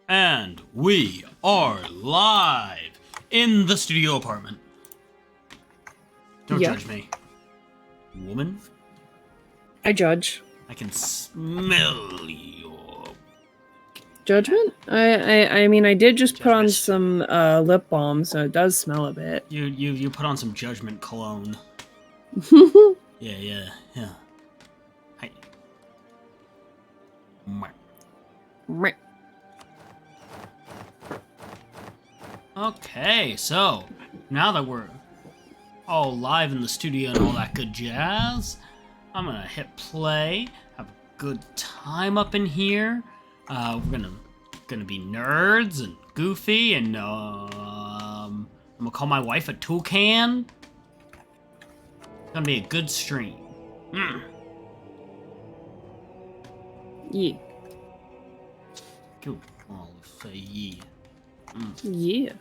And we are live in the studio apartment. Don't judge me. Woman? I judge. I can smell your... Judgment? I mean, I did just put on Judgment. some lip balm, so it does smell a bit. You put on some judgment cologne. Yeah. Hi. Okay, so now that we're all live in the studio and all that good jazz, I'm gonna hit play, have a good time up in here. We're gonna be nerds and goofy, and I'm gonna call my wife a toucan. It's gonna be a good stream. Yeah. Cool. I'll say yeah. Yeah.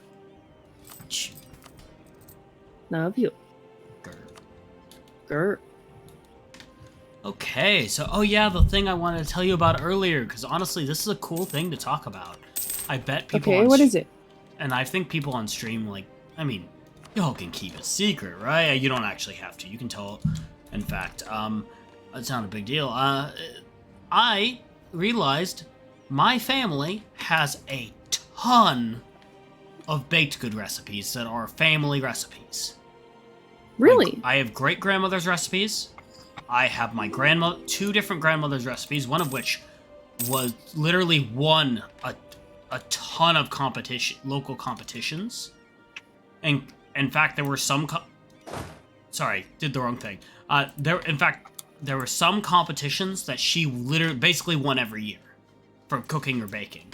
Love you. Grr. Okay, so, oh yeah, the thing I wanted to tell you about earlier, because honestly, this is a cool thing to talk about. I bet people Okay, what is it? And I think people on stream, like, I mean, y'all can keep a secret, right? You don't actually have to. You can tell, in fact, it's not a big deal. I realized my family has a ton of baked good recipes that are family recipes. Really? Like, I have great-grandmother's recipes. I have my two different grandmother's recipes, one of which was literally won a ton of local competitions. And in fact, there were some sorry, did the wrong thing. There were some competitions that she literally basically won every year for cooking or baking.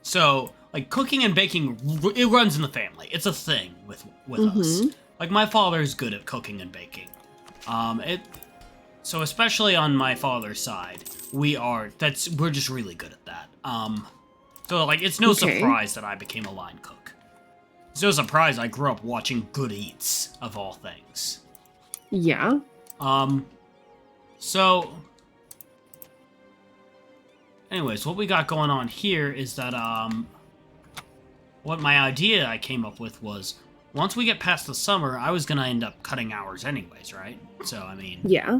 So, like, cooking and baking, it runs in the family. It's a thing with us. Like, my father's good at cooking and baking. So especially on my father's side, we're just really good at that. So, like, it's no surprise that I became a line cook. It's no surprise I grew up watching Good Eats, of all things. Yeah. So, anyways, what we got going on here is that, what my idea I came up with was, once we get past the summer, I was gonna end up cutting hours anyways, right? So, I mean... Yeah.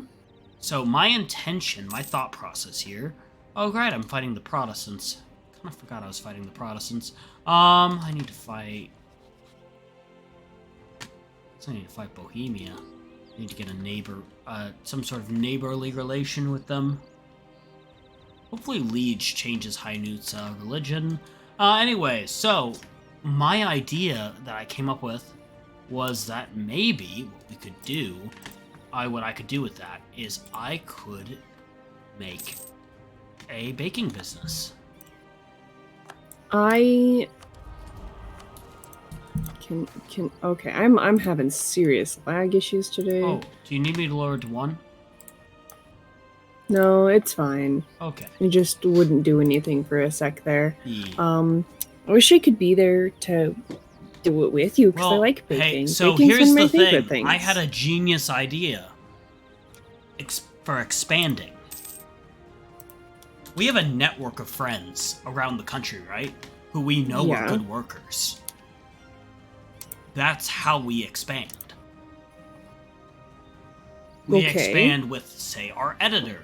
So, my intention, my thought process here... Oh, great, I'm fighting the Protestants. Kinda forgot I was fighting the Protestants. I need to fight... I need to fight Bohemia. I need to get a neighbor... some sort of neighborly relation with them. Hopefully Liege changes Hainut's religion. Anyway, so... My idea that I came up with was that maybe what we could do, what I could do with that is I could make a baking business. I can okay, I'm having serious lag issues today. Oh, do you need me to lower it to 1? No, it's fine. Okay. I just wouldn't do anything for a sec there. Yeah. I wish I could be there to do it with you, because I like baking. Hey, so Baking's here's one the of my favorite thing. things. I had a genius idea for expanding. We have a network of friends around the country, right? Who we know are good workers. That's how we expand. We expand with, say, our editor.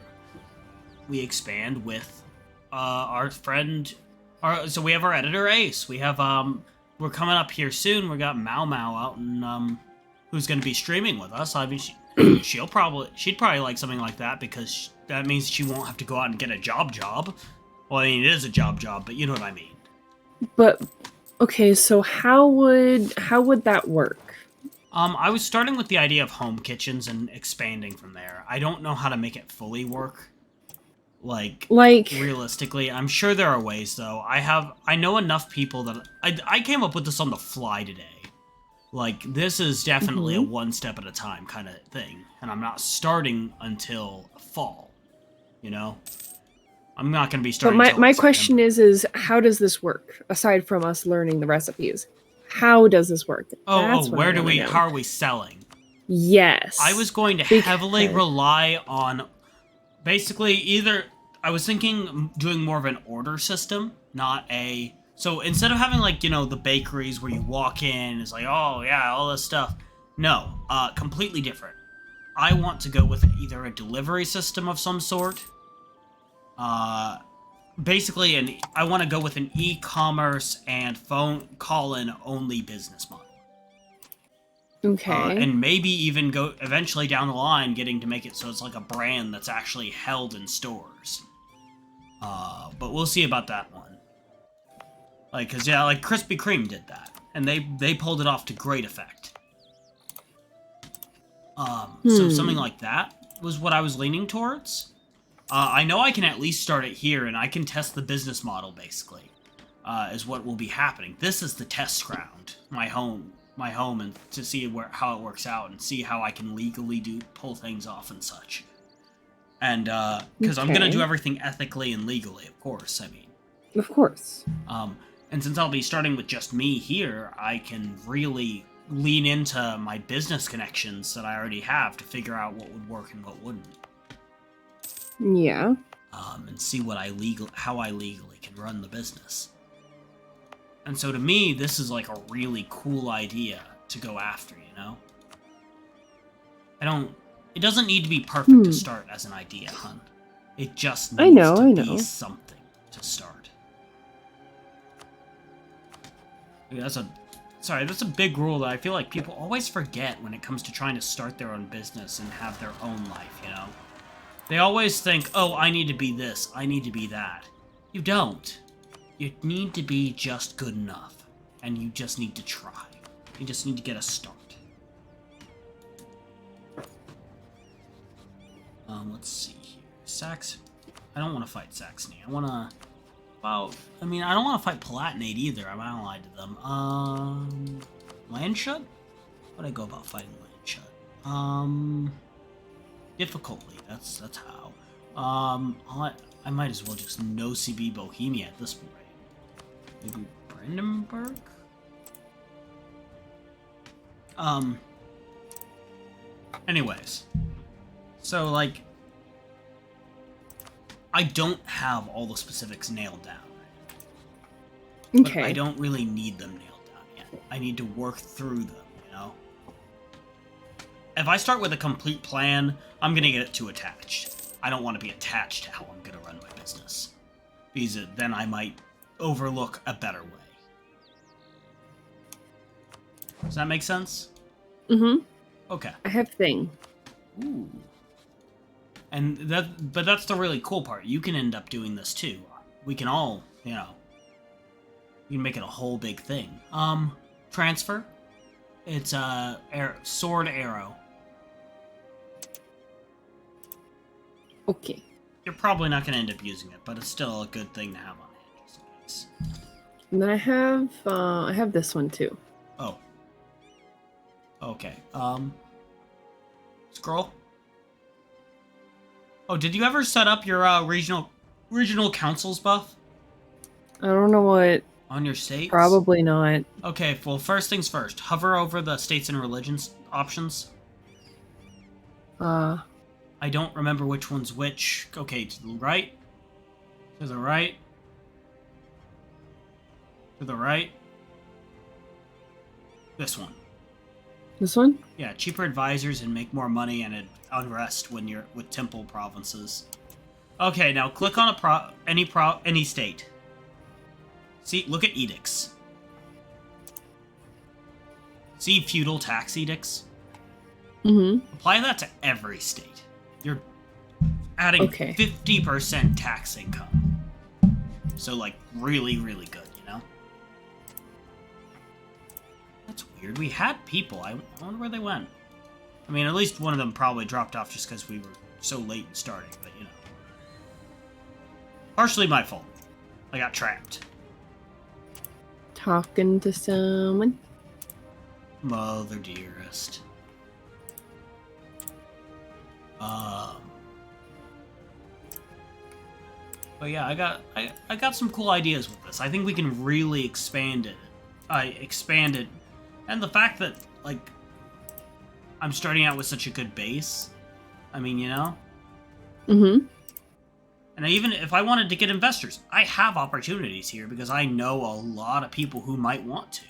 We expand with our friend... so we have our editor Ace. We have we're coming up here soon. We got Mau Mau out and who's going to be streaming with us. I mean, she'd probably like something like that because that means she won't have to go out and get a job. Well, I mean, it is a job, but you know what I mean. But okay, so how would that work? I was starting with the idea of home kitchens and expanding from there. I don't know how to make it fully work. Like realistically, I'm sure there are ways though. I know enough people that I came up with this on the fly today. Like, this is definitely a one step at a time kind of thing, and I'm not starting until fall. You know, I'm not going to be starting. But my question is how does this work aside from us learning the recipes? How does this work? How are we selling? Yes. I was going to heavily rely on basically either I was thinking doing more of an order system, not a. So instead of having like the bakeries where you walk in, it's like oh yeah all this stuff. No, completely different. I want to go with either a delivery system of some sort. Basically, I want to go with an e-commerce and phone call-in only business model. Okay. And maybe even go eventually down the line, getting to make it so it's like a brand that's actually held in stores. But we'll see about that one. Like, cause yeah, like Krispy Kreme did that, and they pulled it off to great effect. So something like that was what I was leaning towards. I know I can at least start it here, and I can test the business model, basically, is what will be happening. This is the test ground, my home, and to see how it works out, and see how I can legally pull things off and such. And, because I'm gonna do everything ethically and legally, of course, I mean. Of course. And since I'll be starting with just me here, I can really lean into my business connections that I already have to figure out what would work and what wouldn't. Yeah. And see how I legally can run the business. And so to me, this is like a really cool idea to go after, It doesn't need to be perfect to start as an idea, hun. It just needs to be something to start. Yeah, that's a big rule that I feel like people always forget when it comes to trying to start their own business and have their own life, They always think, oh, I need to be this, I need to be that. You don't. You need to be just good enough. And you just need to try. You just need to get a start. Let's see here. I don't want to fight Saxony. I don't want to fight Palatinate either. I'm not lied to them. Landshut? How'd I go about fighting Landshut? Difficultly. That's how. I might as well just no CB Bohemia at this point. Maybe Brandenburg? Anyways. So, like, I don't have all the specifics nailed down. Okay. But I don't really need them nailed down yet. I need to work through them, If I start with a complete plan, I'm gonna get it too attached. I don't want to be attached to how I'm gonna run my business. Because then I might overlook a better way. Does that make sense? Mm-hmm. Okay. I have thing. Ooh. But that's the really cool part. You can end up doing this too. We can all, you can make it a whole big thing. Transfer. It's sword arrow. Okay. You're probably not going to end up using it, but it's still a good thing to have on hand just in case. And then I have this one too. Oh. Okay. Scroll. Oh, did you ever set up your regional councils buff? I don't know what. On your states? Probably not. Okay, well, first things first. Hover over the states and religions options. I don't remember which one's which. Okay, to the right. To the right. To the right. This one. This one? Yeah, cheaper advisors and make more money and unrest when you're with temple provinces. Okay, now click on any state. See, look at edicts. See feudal tax edicts? Mm-hmm. Apply that to every state. You're adding 50% tax income. So, like, really, really good, That's weird. We had people. I wonder where they went. I mean, at least one of them probably dropped off just because we were so late in starting, but, Partially my fault. I got trapped. Talking to someone. Mother dearest. But yeah, I got some cool ideas with this. I think we can really expand it. And the fact that, like, I'm starting out with such a good base. I mean, Mm-hmm. And even if I wanted to get investors, I have opportunities here because I know a lot of people who might want to.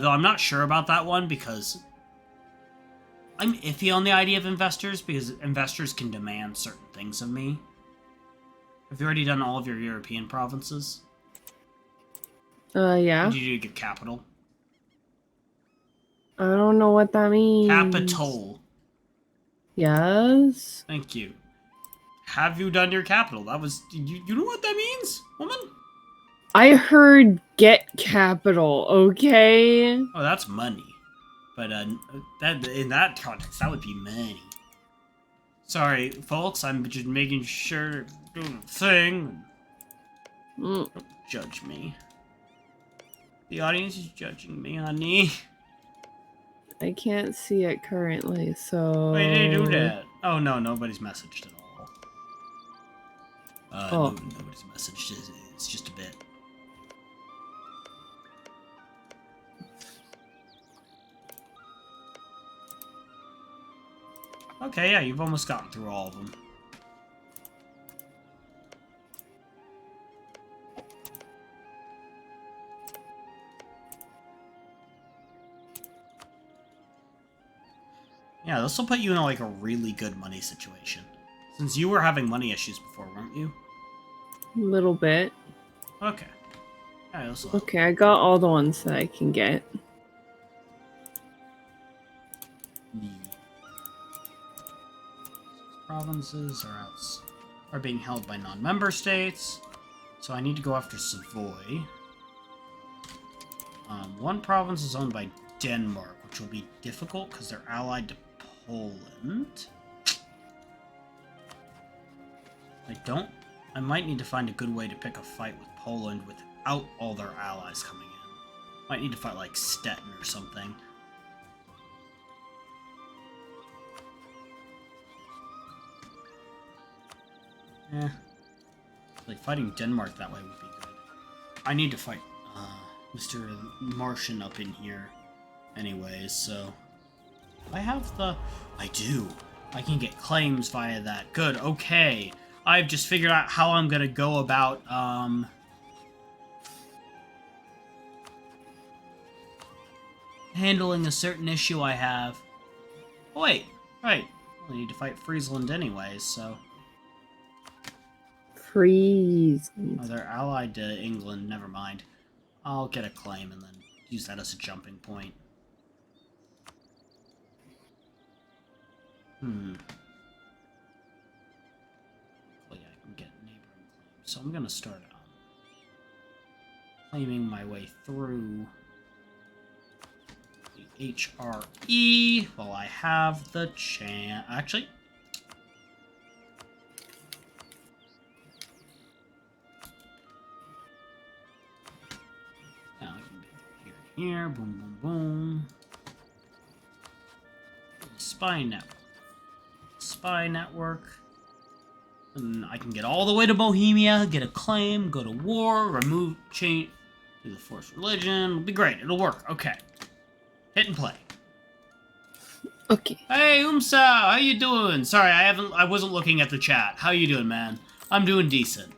Though I'm not sure about that one because I'm iffy on the idea of investors because investors can demand certain things of me. Have you already done all of your European provinces? Yeah. Did you get capital? I don't know what that means. Capital. Yes. Thank you. Have you done your capital? That was... You know what that means, woman? I heard get capital, okay? Oh, that's money. But that in that context, that would be money. Sorry, folks. I'm just making sure to do the thing. Don't judge me. The audience is judging me, honey. I can't see it currently, so... Why did they do that? Oh, no, nobody's messaged at all. Nobody's messaged. It's just a bit. Okay, yeah, you've almost gotten through all of them. Yeah, this will put you in like a really good money situation. Since you were having money issues before, weren't you? A little bit. Okay. Yeah, okay, I got all the ones that I can get. Provinces are being held by non-member states, so I need to go after Savoy. One province is owned by Denmark, which will be difficult because they're allied to Poland. I might need to find a good way to pick a fight with Poland without all their allies coming in. Might need to fight like Stettin or something. Yeah. Like, fighting Denmark that way would be good. I need to fight Mr. Martian up in here anyways, so... I have the... I do. I can get claims via that. Good, okay. I've just figured out how I'm gonna go about, handling a certain issue I have. Oh, wait. Right. I need to fight Friesland anyways, so... Friesland. Oh, they're allied to England. Never mind. I'll get a claim and then use that as a jumping point. Hopefully I can get neighboring claims. So I'm gonna start claiming my way through the HRE while I have the chance. Actually, now I can get here, boom, boom, boom. Spy network. Spy network. And I can get all the way to Bohemia, get a claim, go to war, remove, change, do the forced religion. It'll be great. It'll work. Okay. Hit and play. Okay. Hey, Umsa, how you doing? Sorry, I wasn't looking at the chat. How you doing, man? I'm doing decent.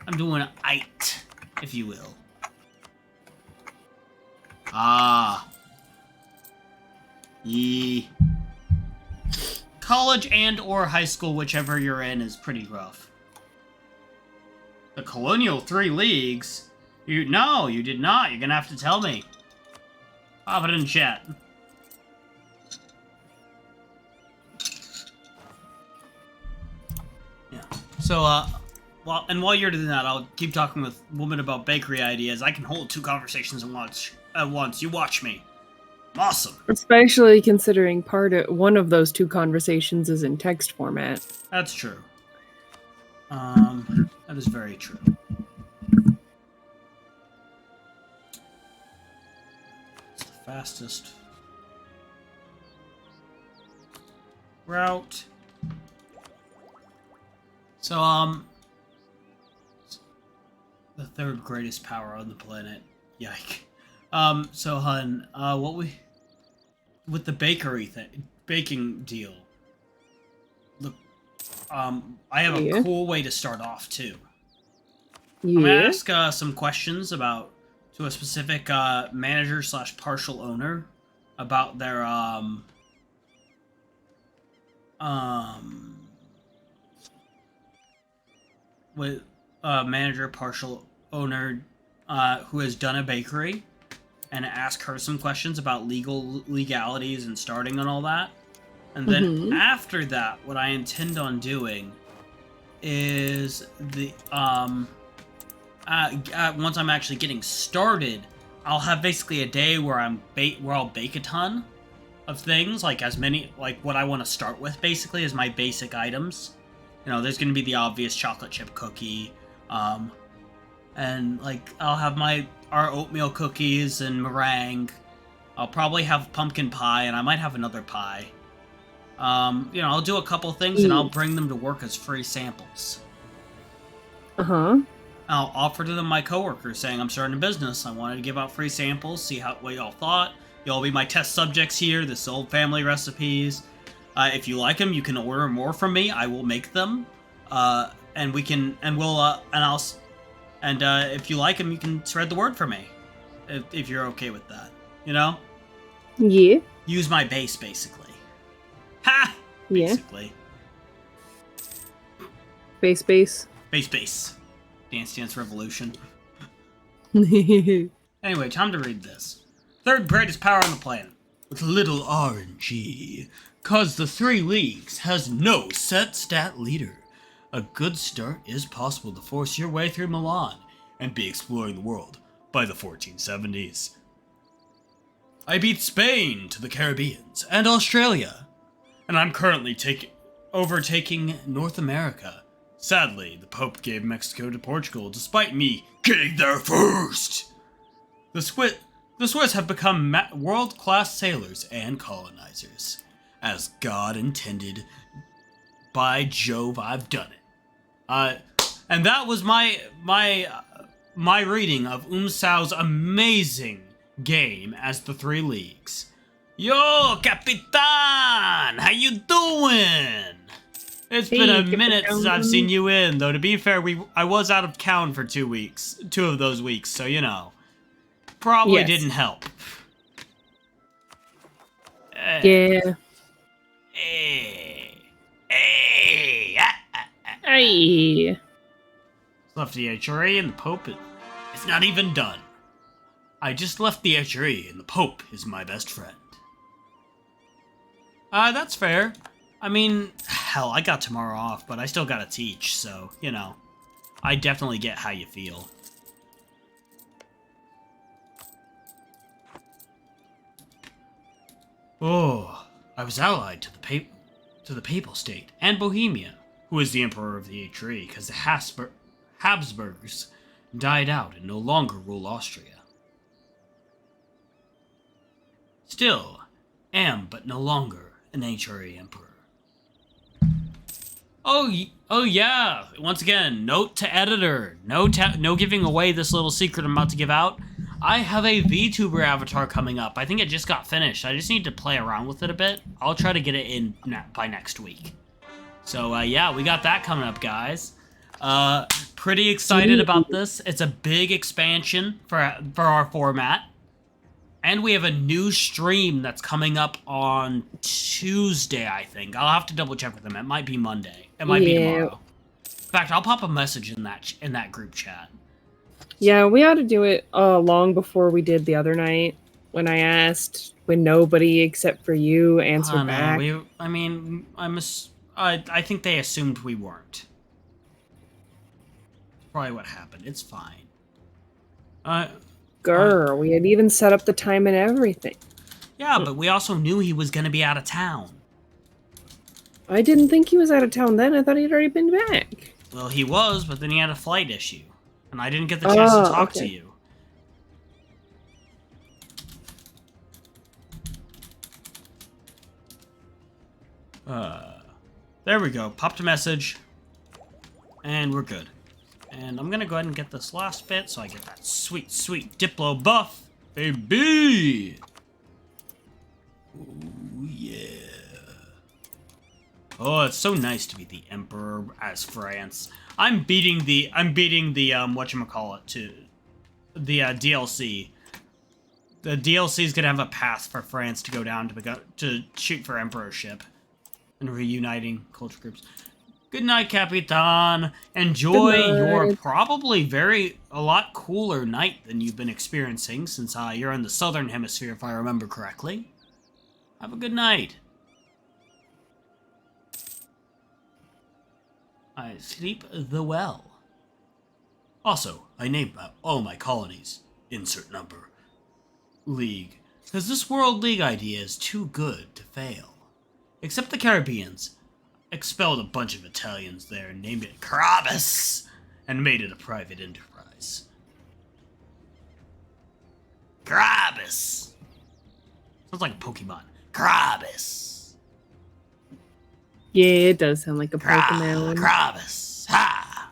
I'm doing aight, if you will. Ah. Yee. College and or high school, whichever you're in, is pretty rough. The Colonial 3 Leagues? No, you did not. You're gonna have to tell me. Pop it in chat. Yeah. So, while you're doing that, I'll keep talking with women about bakery ideas. I can hold 2 conversations at once. You watch me. Awesome. Especially considering one of those 2 conversations is in text format. That's true. That is very true. It's the fastest route. So, the 3rd greatest power on the planet. Yike. So, hun, with the baking deal, look, I have Yeah. a cool way to start off too. Yeah. I'm gonna ask some questions to a specific manager / partial owner about their with manager partial owner who has done a bakery, and ask her some questions about legalities and starting and all that. And then after that, what I intend on doing is once I'm actually getting started, I'll have basically a day where I'll bake a ton of things, like what I want to start with basically is my basic items. You know, there's going to be the obvious chocolate chip cookie, and like I'll have our oatmeal cookies and meringue. I'll probably have pumpkin pie, and I might have another pie. I'll do a couple things, and I'll bring them to work as free samples. I'll offer to them my coworkers, saying I'm starting a business. I wanted to give out free samples, see what y'all thought. Y'all be my test subjects here. This old family recipes. If you like them, you can order more from me. I will make them, and if you like them, you can spread the word for me, if you're okay with that. You know? Yeah. Use my base, basically. Ha! Basically. Yeah. Base. Base. Dance Revolution. Anyway, time to read this. Third greatest power on the planet, with little RNG, cause the 3 leagues has no set stat leader. A good start is possible to force your way through Milan and be exploring the world by the 1470s. I beat Spain to the Caribbeans and Australia, and I'm currently overtaking North America. Sadly, the Pope gave Mexico to Portugal despite me getting there first. The Swiss have become world-class sailors and colonizers. As God intended. By Jove, I've done it. And that was my reading of Umsao's amazing game as the 3 leagues. Yo, Capitan! How you doing? It's been a minute since I've seen you in, though to be fair, I was out of town for 2 weeks. 2 of those weeks, so you know. Probably didn't help. Yeah. Hey. Hey. Left the HRA and the Pope is not even done. I just left the HRE and the Pope is my best friend. That's fair. I mean, hell, I got tomorrow off, but I still gotta teach, so, you know. I definitely get how you feel. Oh, I was allied to the Papal State and Bohemia, who is the Emperor of the HRE, because the Habsburgs died out and no longer rule Austria. Still, am but no longer an HRE Emperor. Oh yeah, once again, note to editor, no giving away this little secret I'm about to give out. I have a VTuber avatar coming up. I think it just got finished. I just need to play around with it a bit. I'll try to get it in by next week. So yeah, we got that coming up, guys. Pretty excited about this. It's a big expansion for our format. And we have a new stream that's coming up on Tuesday, I think. I'll have to double check with them. It might be Monday. It might be tomorrow. In fact, I'll pop a message in that group chat. Yeah, we ought to do it long before we did the other night when I asked, when nobody except for you answered back. I think they assumed we weren't. Probably what happened. It's fine. Grr, we had even set up the time and everything. Yeah, but we also knew he was going to be out of town. I didn't think he was out of town then. I thought he'd already been back. Well, he was, but then he had a flight issue. And I didn't get the chance to talk to you. There we go. Popped a message. And we're good. And I'm gonna go ahead and get this last bit so I get that sweet, sweet Diplo buff. Baby! Oh, yeah. Oh, it's so nice to be the Emperor as France. I'm beating the whatchamacallit to the DLC. The DLC is gonna have a path for France to go down to shoot for emperorship and reuniting culture groups. Good night, Capitan. Enjoy your night. probably a lot cooler night than you've been experiencing since you're in the southern hemisphere, if I remember correctly. Have a good night. I sleep the well. Also, I named all my colonies. Insert number. League. Because this World League idea is too good to fail. Except the Caribbeans. Expelled a bunch of Italians there and named it Carabas and made it a private enterprise. Carabas! Sounds like a Pokemon. Carabas! Yeah, it does sound like a Pokemon. Carabas! Ha!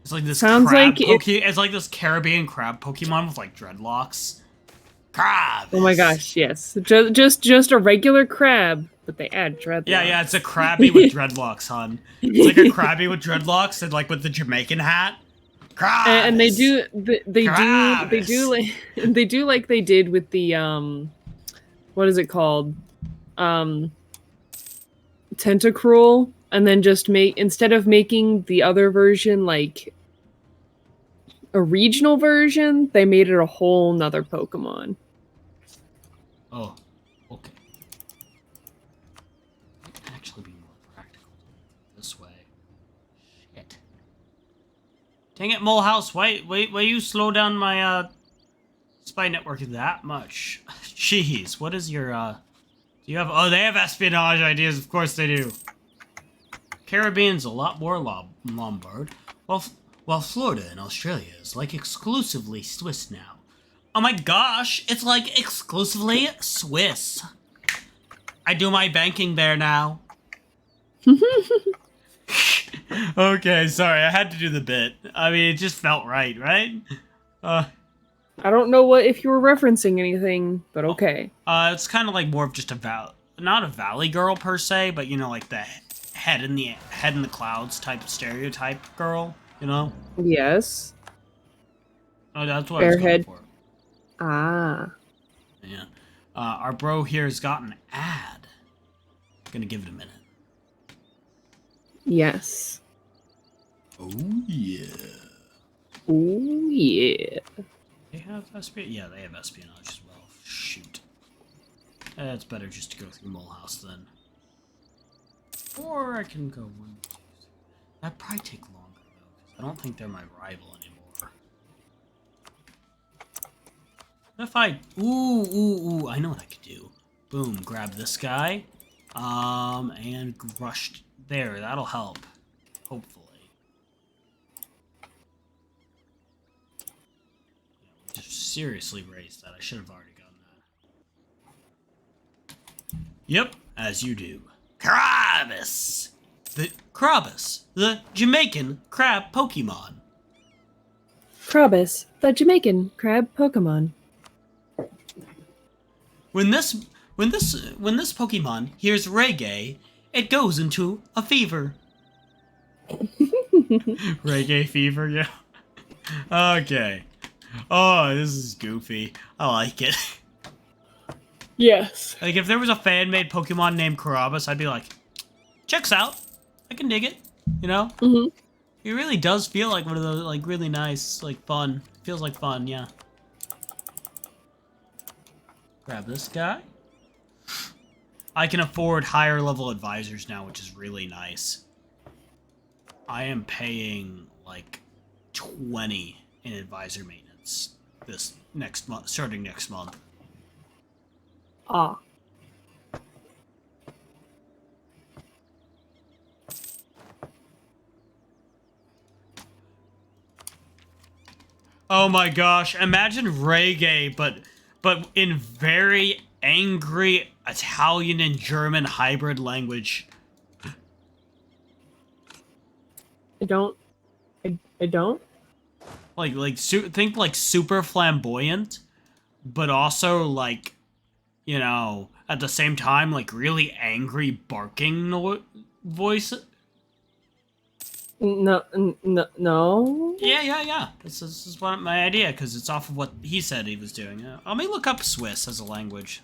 It's like this Sounds crab like it's like this Caribbean crab Pokemon with like dreadlocks. Carabas! Oh my gosh, yes. Just a regular crab, but they add dreadlocks. Yeah, it's a Krabby with dreadlocks, hon. It's like a Krabby with dreadlocks and like with the Jamaican hat. Krabs! And they do they do like they did with the what is it called? Tentacruel, and then just instead of making the other version like a regional version, they made it a whole nother Pokemon. Oh, okay. Might actually be more practical this way. Shit. Dang it, Molehouse! Why you slow down my spy network that much? Jeez, what is your do you have? Oh, they have espionage ideas. Of course they do. Caribbean's a lot more Lombard, while Florida and Australia is like exclusively Swiss now. Oh my gosh, it's like exclusively Swiss. I do my banking there now. Okay, sorry, I had to do the bit. I mean, it just felt right? I don't know if you were referencing anything, but okay. It's kind of like more of just not a valley girl per se, but you know, like the head in the clouds type of stereotype girl, you know? Yes. Oh, that's what I was going for. Ah. Yeah. Our bro here has got an ad. Gonna give it a minute. Yes. Oh yeah. Oh yeah. They have espionage? Yeah, they have espionage as well. Shoot. It's better just to go through Molehouse then. Or I can go one. That'd probably take longer though, because I don't think they're my rival anymore. What if I... Ooh, I know what I could do. Boom, grab this guy. And rushed there. That'll help. Hopefully. Yeah, just seriously raised that. I should have already gotten that. Yep, as you do. Carabas! The Jamaican crab Pokemon. Krabus, the Jamaican crab Pokemon. When this Pokemon hears reggae, it goes into a fever. Reggae fever, yeah. Okay. Oh, this is goofy. I like it. Yes. Like, if there was a fan-made Pokemon named Carabas, I'd be like, checks out. I can dig it. You know? Mm-hmm. It really does feel like one of those, like, really nice, like, fun. Feels like fun, yeah. Grab this guy. I can afford higher level advisors now, which is really nice. I am paying, like, 20 in advisor maintenance this next month, starting next month. Ah. Oh my gosh, imagine reggae, but in very angry Italian and German hybrid language. I don't. Think like super flamboyant, but also like, you know, at the same time, like really angry barking voice. No. Yeah. This is what my idea, because it's off of what he said he was doing. Let me look up Swiss as a language.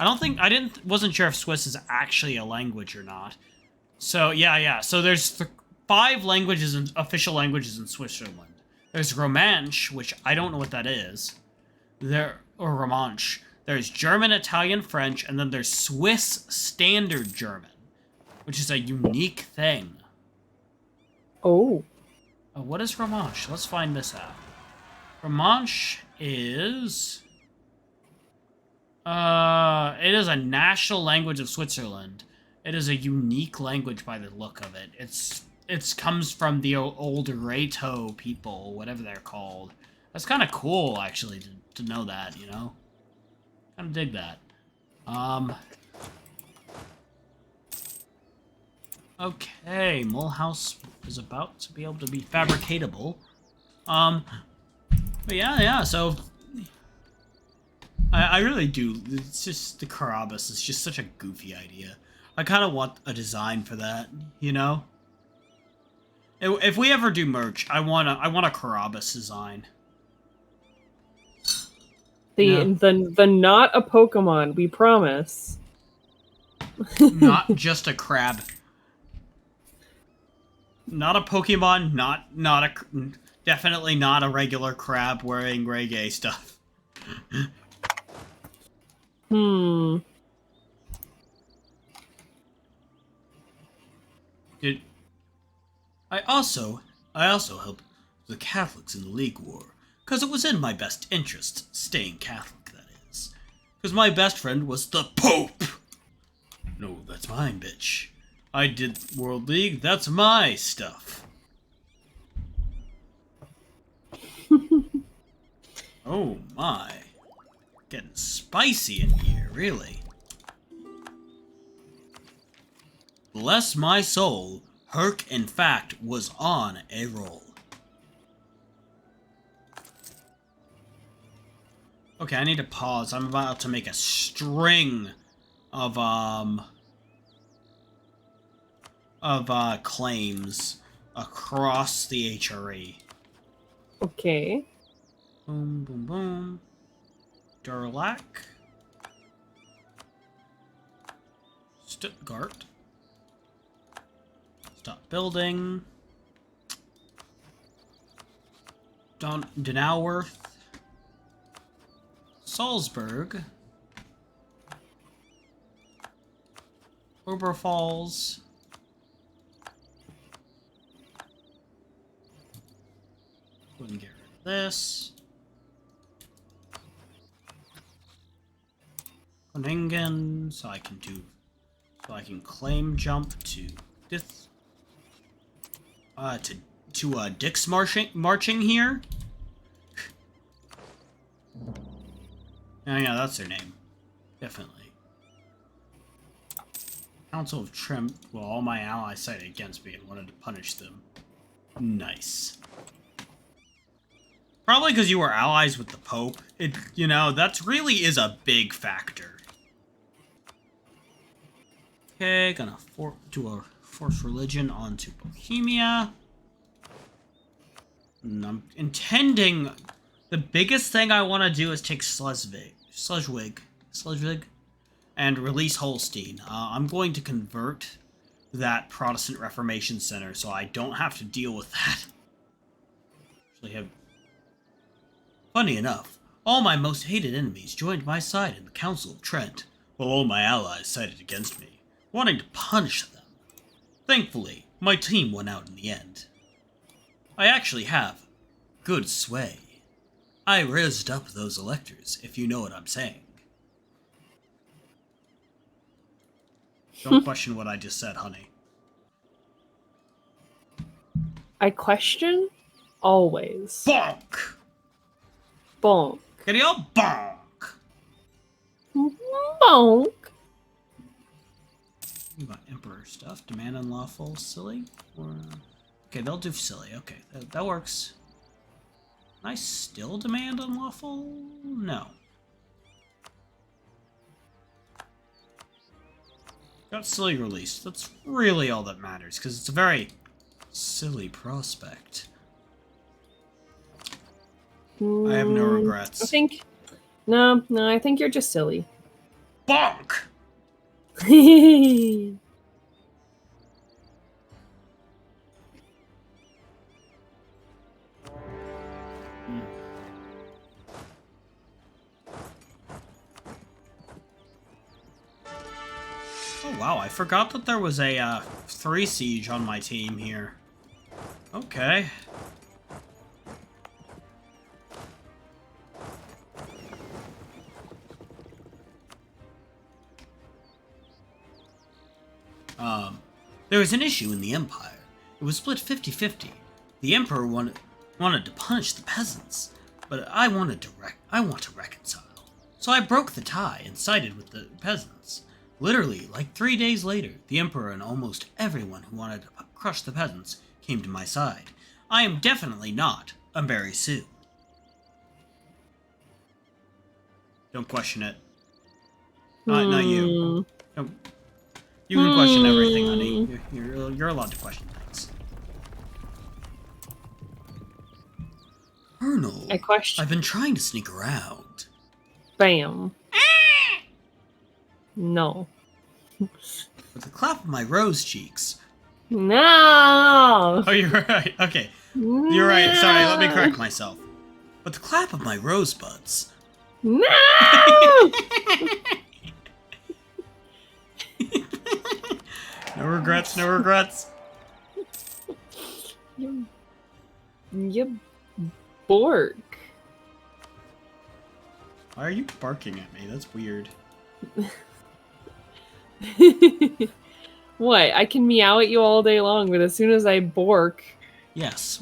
Wasn't sure if Swiss is actually a language or not. So, yeah. So there's 5 languages, official languages in Switzerland. There's Romansh, which I don't know what that is. Or Romansh. There's German, Italian, French, and then there's Swiss Standard German, which is a unique thing. Oh. What is Romansh? Let's find this out. Romansh is... it is a national language of Switzerland. It is a unique language by the look of it. It comes from the old Reto people, whatever they're called. That's kind of cool, actually, to know that, you know? Kind of dig that. Okay, Mulhouse is about to be able to be fabricatable. But yeah, so... I really do. It's just, the Carabas is just such a goofy idea. I kind of want a design for that, you know? If we ever do merch, I want a Carabas design. The not a Pokemon, we promise. Not just a crab. Not a Pokemon, definitely not a regular crab wearing reggae stuff. I also helped the Catholics in the League War, because it was in my best interest, staying Catholic, that is. Because my best friend was the Pope! No, that's mine, bitch. I did World League, that's my stuff. Oh my. Getting spicy in here, really. Bless my soul, Herc, in fact, was on a roll. Okay, I need to pause. I'm about to make a string of claims across the HRE. Okay. Boom, boom, boom. Durlac. Stuttgart. Stop building. Donauworth. Salzburg. Oberpfalz. Go ahead and get rid of this. Groningen, so I can claim jump to this. To Dick's marching here. Oh yeah, that's their name. Definitely. Council of Trim. Well, all my allies sided against me and wanted to punish them. Nice. Probably because you were allies with the Pope. That really is a big factor. Okay, gonna do a force religion onto Bohemia. And I'm intending... The biggest thing I want to do is take Schleswig, and release Holstein. I'm going to convert that Protestant Reformation Center so I don't have to deal with that. Funny enough, all my most hated enemies joined my side in the Council of Trent, while all my allies sided against me, wanting to punish them. Thankfully, my team won out in the end. I actually have good sway. I raised up those electors, if you know what I'm saying. Don't question what I just said, honey. I question always. Bonk! Bonk. Can you all bonk? Bonk. You got Emperor stuff. Demand unlawful. Silly? Okay, they'll do silly. Okay, that works. Can I still demand unlawful? No. Got silly released. That's really all that matters, because it's a very silly prospect. I have no regrets. I think... No, I think you're just silly. Bonk! Oh wow, I forgot that there was a 3 siege on my team here. Okay. There was an issue in the Empire. It was split 50-50. The Emperor wanted to punish the peasants, but I want to reconcile. So I broke the tie and sided with the peasants. Literally, like 3 days later, the Emperor and almost everyone who wanted to crush the peasants came to my side. I am definitely not a Mary Sue. Don't question it. Not you. Don't. You can question everything, honey. You're allowed to question things. Colonel, I've been trying to sneak around. Bam. No. With the clap of my rose cheeks. No! Oh, you're right. Okay. You're right. Sorry, let me correct myself. With the clap of my rosebuds. No! No regrets, no regrets. You bork. Why are you barking at me? That's weird. What? I can meow at you all day long, but as soon as I bork, Yes.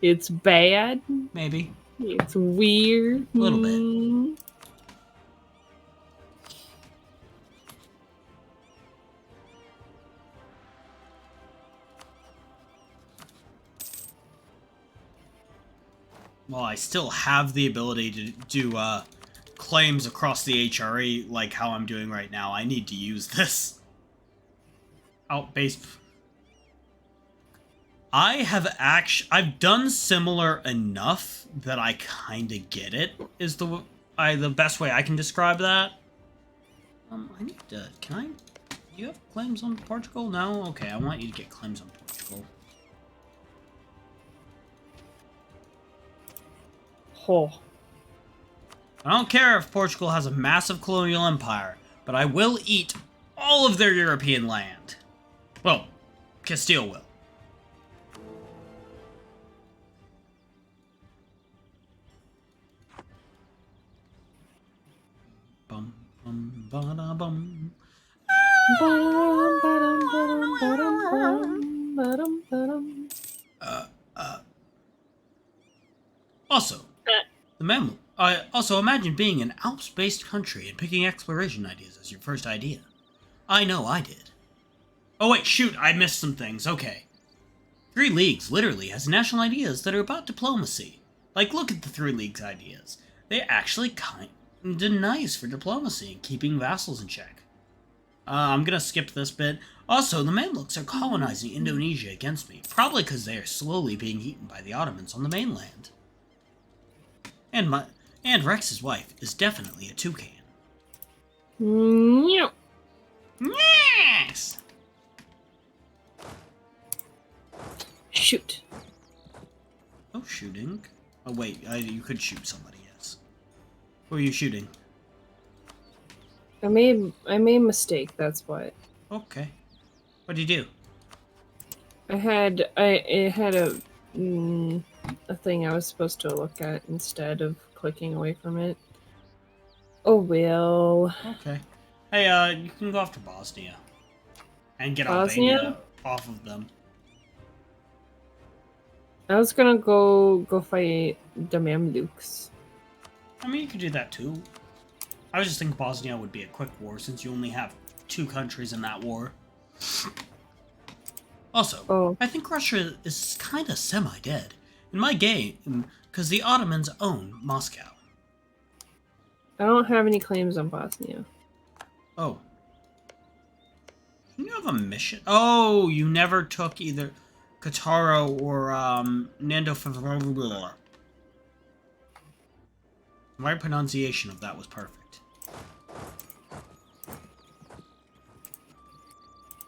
it's bad. Maybe. It's weird. A little bit. Well, I still have the ability to do claims across the HRE like how I'm doing right now. I need to use this. Outbased. I've done similar enough that I kind of get it. Is the best way I can describe that. I need to. Can I? Do you have claims on Portugal? No. Okay, I want you to get claims on Portugal. Oh. I don't care if Portugal has a massive colonial empire, but I will eat all of their European land. Well, Castile will. Bum bum ba bum. Also, the Mamluk. Also, imagine being an Alps-based country and picking exploration ideas as your first idea. I know I did. Oh wait, shoot, I missed some things. Okay. 3 Leagues literally has national ideas that are about diplomacy. Like, look at the 3 Leagues ideas. They're actually kinda nice for diplomacy and keeping vassals in check. I'm gonna skip this bit. Also, the Mamluks are colonizing Indonesia against me, probably because they are slowly being eaten by the Ottomans on the mainland. And Rex's wife is definitely a toucan. Yes! Shoot. Oh, shooting. Oh, wait, you could shoot somebody, yes. Who are you shooting? I made a mistake, that's what. Okay. What did you do? It had a thing I was supposed to look at instead of clicking away from it. Oh well. Okay. Hey, you can go after Bosnia. And get Albania off of them. I was gonna go fight the Mamluks. I mean, you could do that too. I was just thinking Bosnia would be a quick war since you only have 2 countries in that war. Also, I think Russia is kind of semi-dead in my game because the Ottomans own Moscow. I don't have any claims on Bosnia. Oh. You have a mission? Oh, you never took either Kataro or Nando Favre. My pronunciation of that was perfect.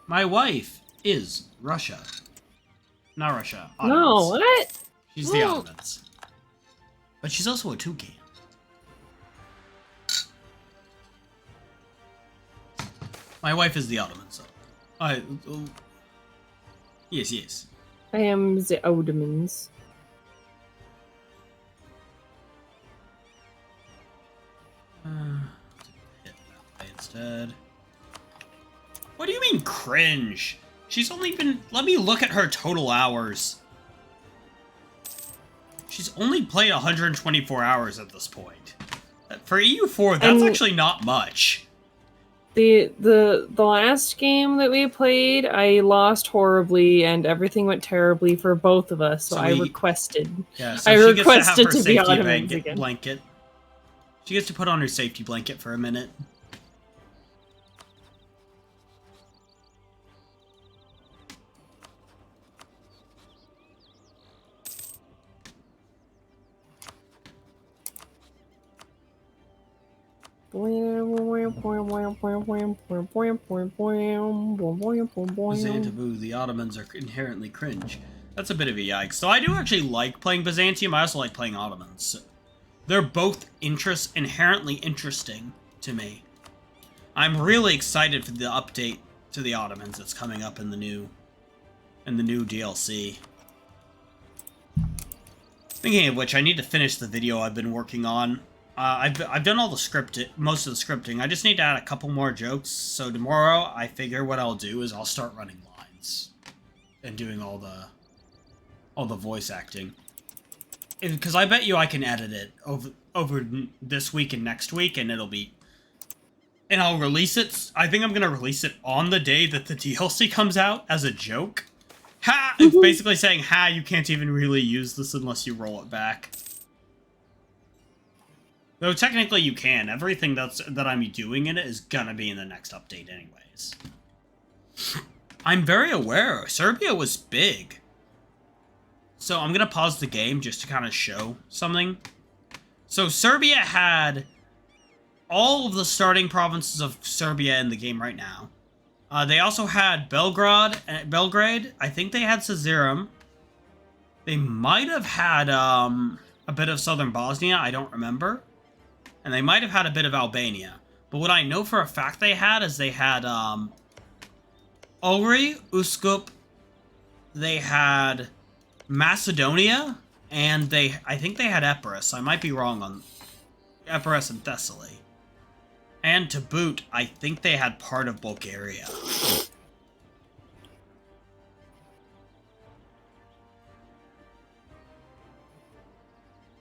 My wife is Russia. Not Russia. Ottomans. No, what? She's the Ottomans. But she's also a toucan. My wife is the Ottomans. Yes, yes. I am the Ottomans. Hit that way instead. What do you mean cringe? She's only been... Let me look at her total hours. She's only played 124 hours at this point. For EU4, that's actually not much. The last game that we played, I lost horribly and everything went terribly for both of us, so I requested. Yeah, so I she requested gets to have her be safety Ottomans again. blanket. She gets to put on her safety blanket for a minute. Byzantium, the Ottomans are inherently cringe. That's a bit of a yikes. So I do actually like playing Byzantium. I also like playing Ottomans. They're both inherently interesting to me. I'm really excited for the update to the Ottomans that's coming up in the new DLC. Thinking of which, I need to finish the video I've been working on. I've done all the most of the scripting. I just need to add a couple more jokes. So tomorrow, I figure what I'll do is I'll start running lines and doing all the voice acting. Because I bet you I can edit it over this week and next week, and and I'll release it. I think I'm gonna release it on the day that the DLC comes out as a joke. Ha! It's basically saying, ha, you can't even really use this unless you roll it back. Though technically you can. Everything that I'm doing in it is gonna be in the next update anyways. I'm very aware. Serbia was big. So I'm gonna pause the game just to kind of show something. So Serbia had all of the starting provinces of Serbia in the game right now. They also had Belgrade. I think they had Sazirum. They might have had a bit of southern Bosnia. I don't remember. And they might have had a bit of Albania. But what I know for a fact they had is they had Ohri, Uskup, they had Macedonia, and I think they had Epirus. I might be wrong on Epirus and Thessaly. And to boot, I think they had part of Bulgaria.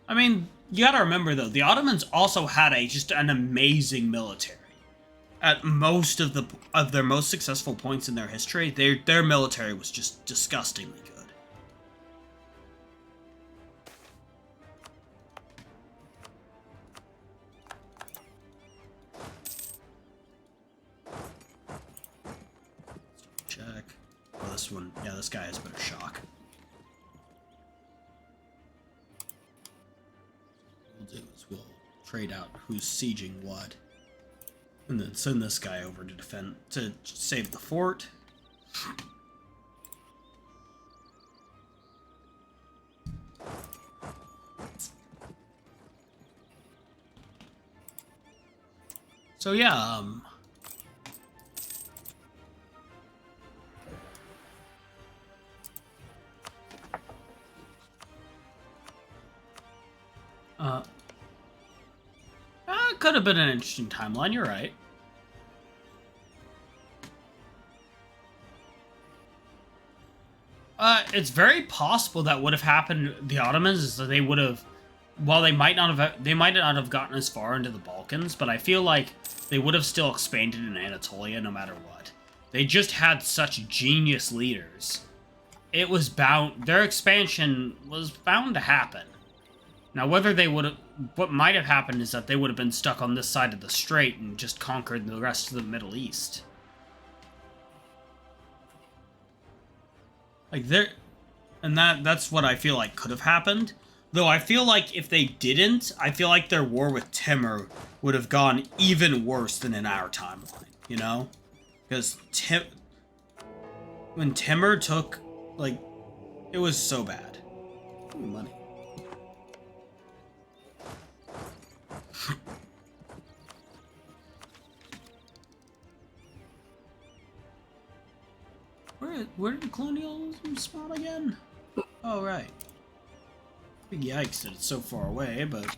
I mean, you gotta remember though, the Ottomans also had just an amazing military. At most of their most successful points in their history, their military was just disgustingly good. Check. Oh, this one, yeah, this guy has better shock. What we'll do is we'll trade out who's sieging what. And then send this guy over to save the fort. So yeah, could have been an interesting timeline, you're right. It's very possible that would have happened. The Ottomans is that they would have, while they might not have gotten as far into the Balkans, but I feel like they would have still expanded in Anatolia no matter what. They just had such genius leaders. It was their expansion was bound to happen. Now, whether they would have, what might have happened is that they would have been stuck on this side of the strait and just conquered the rest of the Middle East. Like there, and that's what I feel like could have happened. Though I feel like if they didn't, I feel like their war with Timur would have gone even worse than in our timeline. You know, because when Timur took, like, it was so bad. Ooh, money. Where did colonialism spawn again? Oh, right. Big yikes that it's so far away, but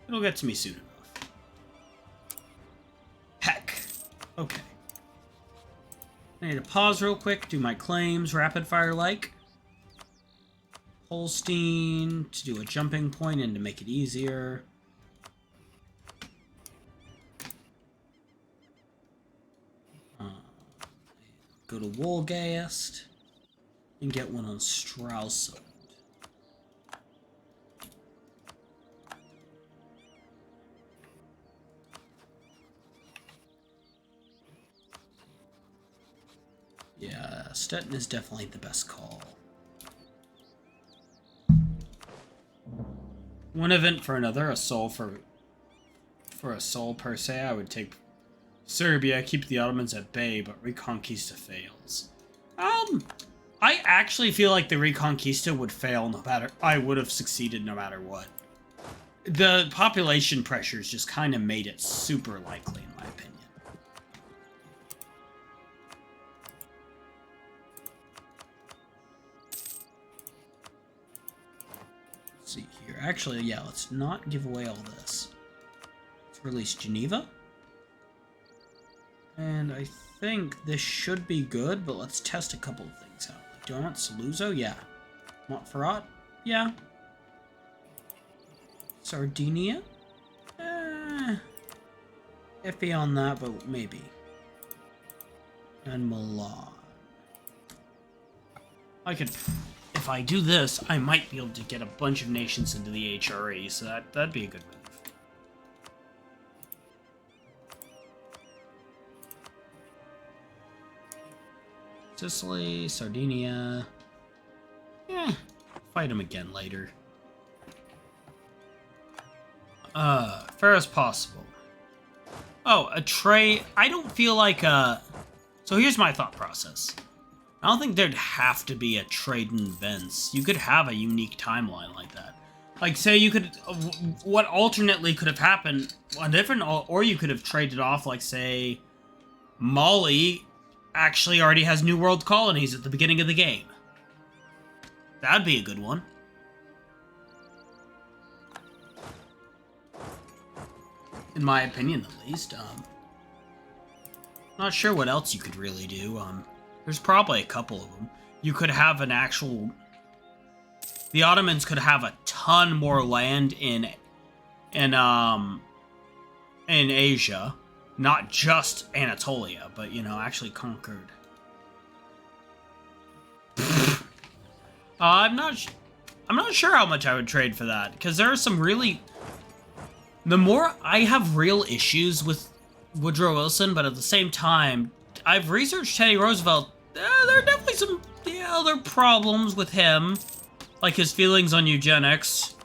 it'll get to me soon enough. Heck. Okay. I need to pause real quick, do my claims, rapid fire like. Holstein, to do a jumping point and to make it easier. Go to Wolgast and get one on Stralsund. Yeah, Stettin is definitely the best call. One event for another, a soul for a soul per se, I would take Serbia, keep the Ottomans at bay, but Reconquista fails. I actually feel like the Reconquista would fail no matter... I would have succeeded no matter what. The population pressures just kind of made it super likely, in my opinion. Let's see here. Actually, yeah, let's not give away all this. Let's release Geneva. And I think this should be good, but let's test a couple of things out. Like, do I want Saluzzo? Yeah. Montferrat? Yeah. Sardinia? Iffy on that, but maybe. And Milan. I could... If I do this, I might be able to get a bunch of nations into the HRE, so that'd be a good move. Sicily, Sardinia. Fight him again later. Fair as possible. Oh, a trade. I don't feel like so here's my thought process. I don't think there'd have to be a trade in events. You could have a unique timeline like that. Like, say you could, what alternately could have happened, a different, or you could have traded off, like, say, Mali actually already has New World colonies at the beginning of the game. That'd be a good one. In my opinion, at least. Not sure what else you could really do. There's probably a couple of them. You could have an actual... The Ottomans could have a ton more land in Asia. Not just Anatolia, but, you know, actually conquered. I'm not sure how much I would trade for that, because there are some really... The more I have real issues with Woodrow Wilson, but at the same time, I've researched Teddy Roosevelt. There are definitely some other problems with him, like his feelings on eugenics.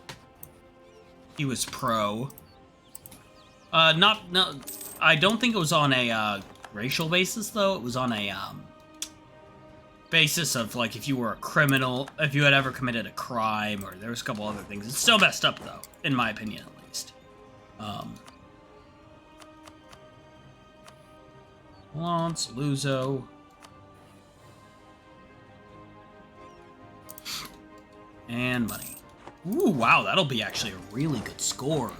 He was pro. No, I don't think it was on a racial basis, though. It was on a basis of, like, if you were a criminal, if you had ever committed a crime, or there was a couple other things. It's still messed up, though, in my opinion, at least. Lance, Luzo. And money. Ooh, wow, that'll be actually a really good score.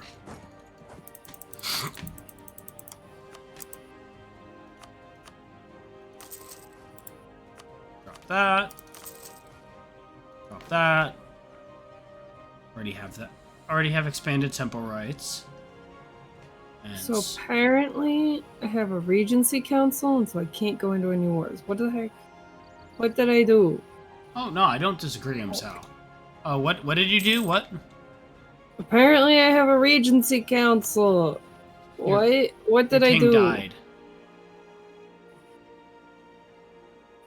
Drop that. Drop that. Already have that. Already have expanded tempo rights. And So apparently, I have a Regency Council, and so I can't go into any wars. What the heck? What did I do? oh no, I don't disagree, Sal. What did you do? What? Apparently, I have a Regency Council. What did I do? King died.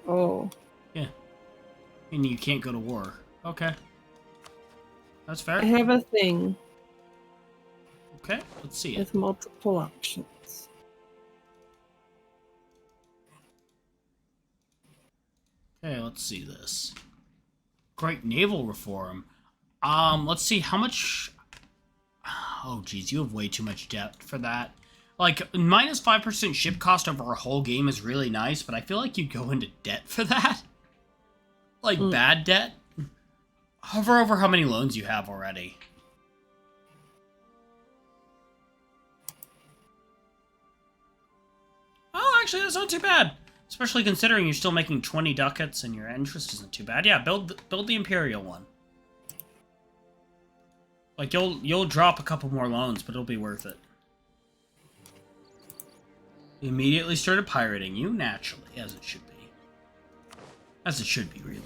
Oh. Yeah. And you can't go to war. Okay. That's fair. I have a thing Okay, let's see it. with multiple options. Okay, let's see this. Great naval reform. Let's see how much... Oh, geez, you have way too much debt for that. Like, minus 5% ship cost over a whole game is really nice, but I feel like you'd go into debt for that. Like, bad debt. Hover over how many loans you have already. Oh, actually, that's not too bad. Especially considering you're still making 20 ducats and your interest isn't too bad. Yeah, build the Imperial one. Like, you'll drop a couple more loans, but it'll be worth it. Immediately started pirating you, naturally, as it should be. As it should be, really.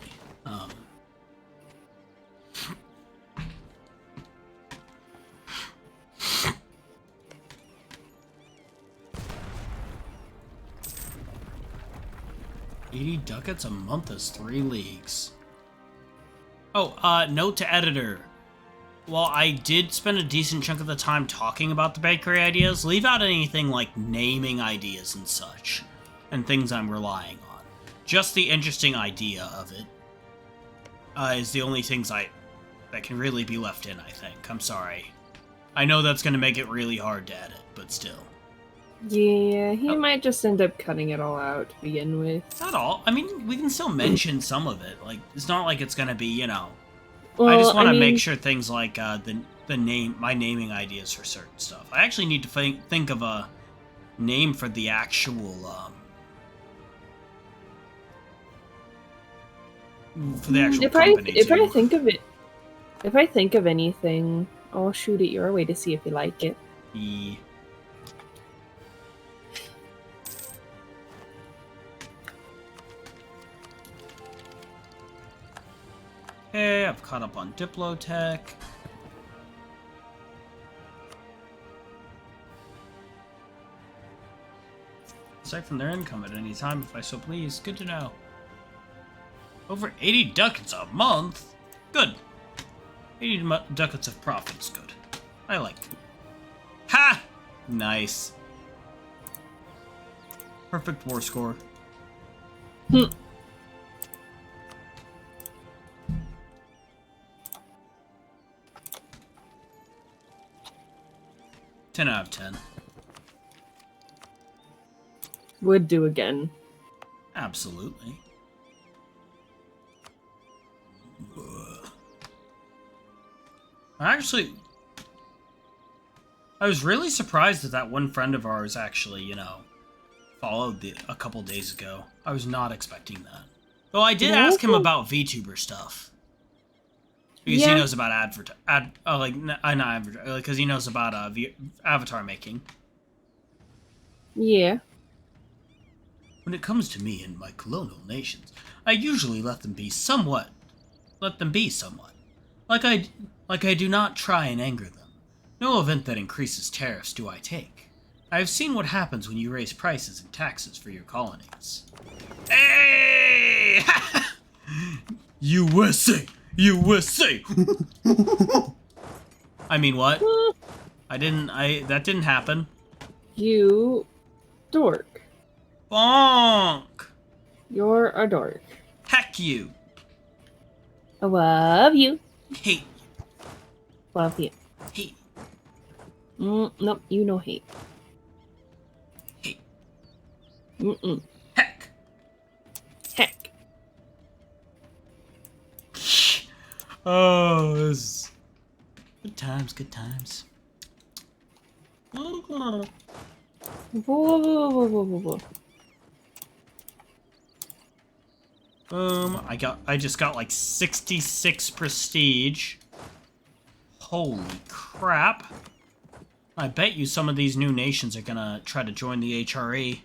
80 ducats a month is 3 leagues. Oh, note to editor. While I did spend a decent chunk of the time talking about the bakery ideas, leave out anything like naming ideas and such, and things I'm relying on. Just the interesting idea of it is the only things that can really be left in, I think. I'm sorry. I know that's going to make it really hard to edit, but still. Yeah, he might just end up cutting it all out to begin with. Not all. I mean, we can still mention some of it. Like, it's not like it's going to be, you know... Well, I just want to make sure things like my naming ideas for certain stuff. I actually need to think of a name for the actual company. If I think of anything, I'll shoot it your way to see if you like it. Yeah. Okay, I've caught up on Diplotech. Aside from their income at any time, if I so please. Good to know. Over 80 ducats a month? Good. 80 ducats of profits, good. I like it. Ha! Nice. Perfect war score. 10 out of 10. Would do again. Absolutely. Actually, I was really surprised that one friend of ours actually, you know, followed a couple days ago. I was not expecting that. Though I did ask him about VTuber stuff. Because he knows about because he knows about avatar making. Yeah. When it comes to me and my colonial nations, I usually let them be somewhat. Like I do not try and anger them. No event that increases tariffs do I take. I have seen what happens when you raise prices and taxes for your colonies. Hey! USA! USA! I mean, what? That didn't happen. You dork. Bonk! You're a dork. Heck you! I love you. Hate. Love you. Hate. Nope, you know hate. Hate. Heck. Heck. Oh, this good times, good times. Whoa, whoa, whoa, whoa, whoa, whoa. Boom! I just got like 66 prestige. Holy crap! I bet you some of these new nations are gonna try to join the HRE.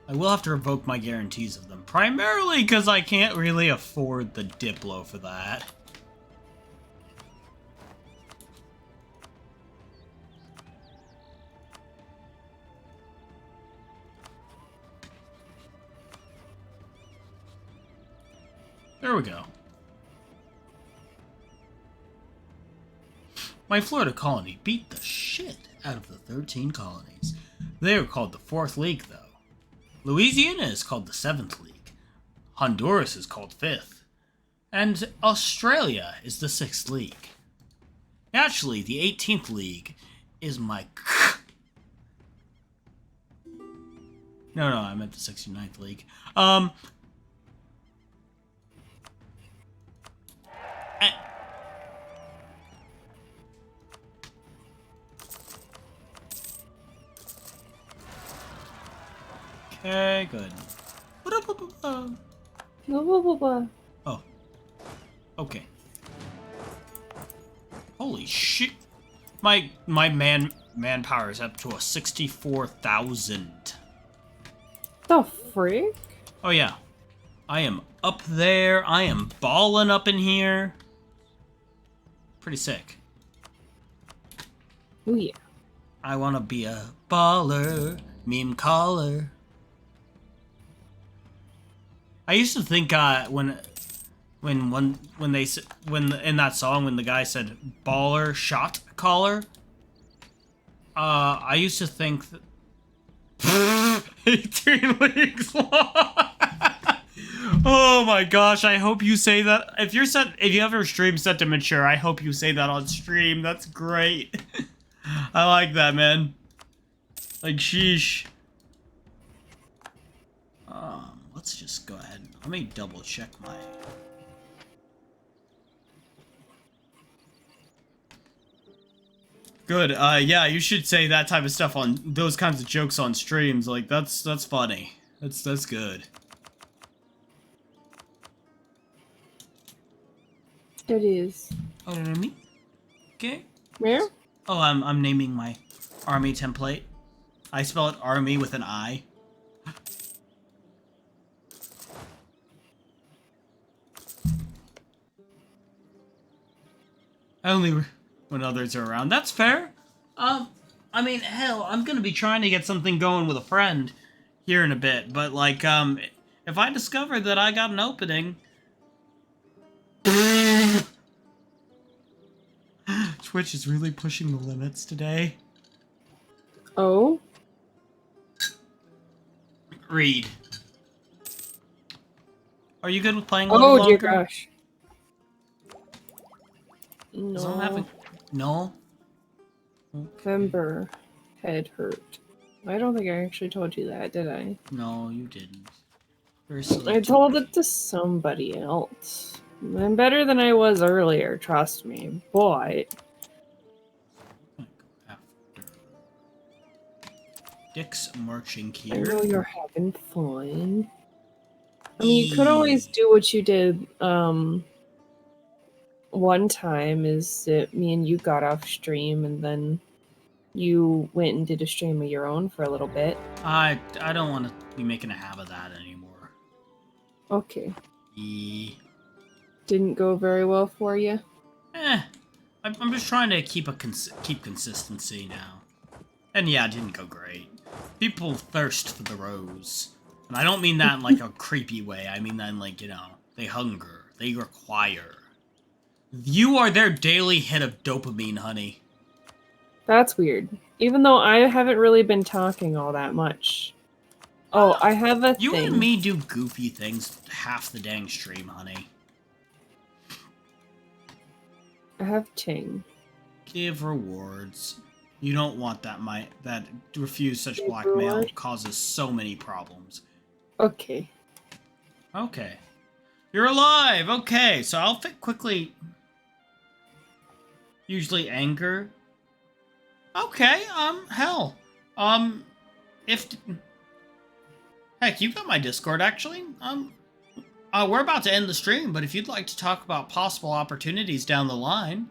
I will have to revoke my guarantees of them, primarily because I can't really afford the Diplo for that. There we go. My Florida colony beat the shit out of the 13 colonies. They are called the 4th League, though. Louisiana is called the 7th League. Honduras is called 5th. And Australia is the 6th League. Actually, the 18th League is my... No, I meant the 69th League. Okay, good. Oh. Okay. Holy shit. My manpower is up to a 64,000. The frick? Oh yeah. I am up there. I am balling up in here. Pretty sick. Oh yeah. I wanna be a baller, meme caller. I used to think when in that song when the guy said baller shot caller, I used to think that 18 leagues long. Oh my gosh, I hope you say that. If you have your stream set to mature, I hope you say that on stream. That's great. I like that, man. Like, sheesh. Let's just go ahead. Let me double check my... Good, yeah, you should say that type of stuff on... those kinds of jokes on streams. Like, that's funny. That's good. It is. Oh, me? Okay. Where? Oh, I'm naming my army template. I spell it army with an I. Only when others are around. That's fair. I mean, hell, I'm gonna be trying to get something going with a friend here in a bit, but like, if I discover that I got an opening... Twitch is really pushing the limits today. Oh? Read. Are you good with playing a little Oh longer? dear gosh. No. No? November. Head hurt. I don't think I actually told you that, did I? No, you didn't. I told it to somebody else. I'm better than I was earlier, trust me. But... Dick's marching I here. know you're having fun. I mean, you could always do what you did, one time, is that me and you got off stream and then you went and did a stream of your own for a little bit. I don't want to be making a habit of that anymore. Okay. Didn't go very well for you? I'm just trying to keep consistency now. And yeah, it didn't go great. People thirst for the rose. And I don't mean that in like a creepy way. I mean that in like, you know, they hunger. They require. You are their daily hit of dopamine, honey. That's weird. Even though I haven't really been talking all that much. Oh, I have a You thing. and me do goofy things half the dang stream, honey. I have Ting. Give rewards. You don't want that, that refuse such blackmail reward? causes so many problems. Okay. Okay. You're alive! Okay, so I'll fit quickly... Usually anger. Okay, hell. If... Heck, you got my Discord, actually. We're about to end the stream, but if you'd like to talk about possible opportunities down the line...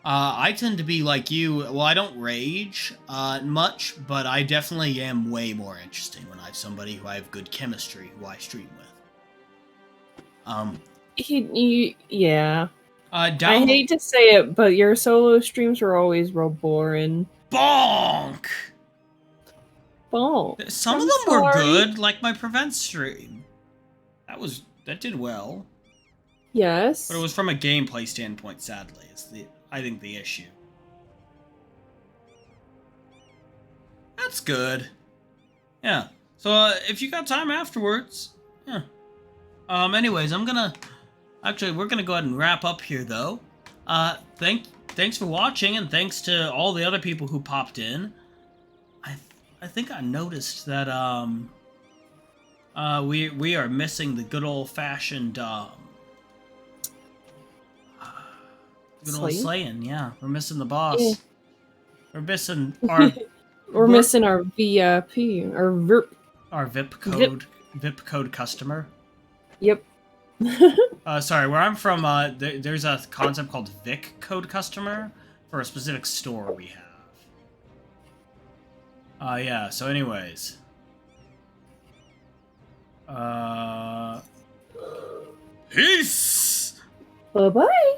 I tend to be like you. Well, I don't rage much, but I definitely am way more interesting when I have somebody who I have good chemistry who I stream with. Yeah. I Down hate to say it, but your solo streams are always real boring. Bonk! Bonk. Some of them were good, like my Prevent stream. That did well. Yes. But it was from a gameplay standpoint, sadly. I think the issue. That's good. Yeah. So if you got time afterwards, yeah. Anyways, we're gonna go ahead and wrap up here though. Thanks for watching, and thanks to all the other people who popped in. I think I noticed that we are missing the good old fashioned good old slaying. Yeah, we're missing the boss. Yeah. We're missing our We're missing our VIP, our VIP code customer. Yep. Sorry, where I'm from, there's a concept called Vic code customer for a specific store we have. Yeah, so anyways. Peace! Bye-bye.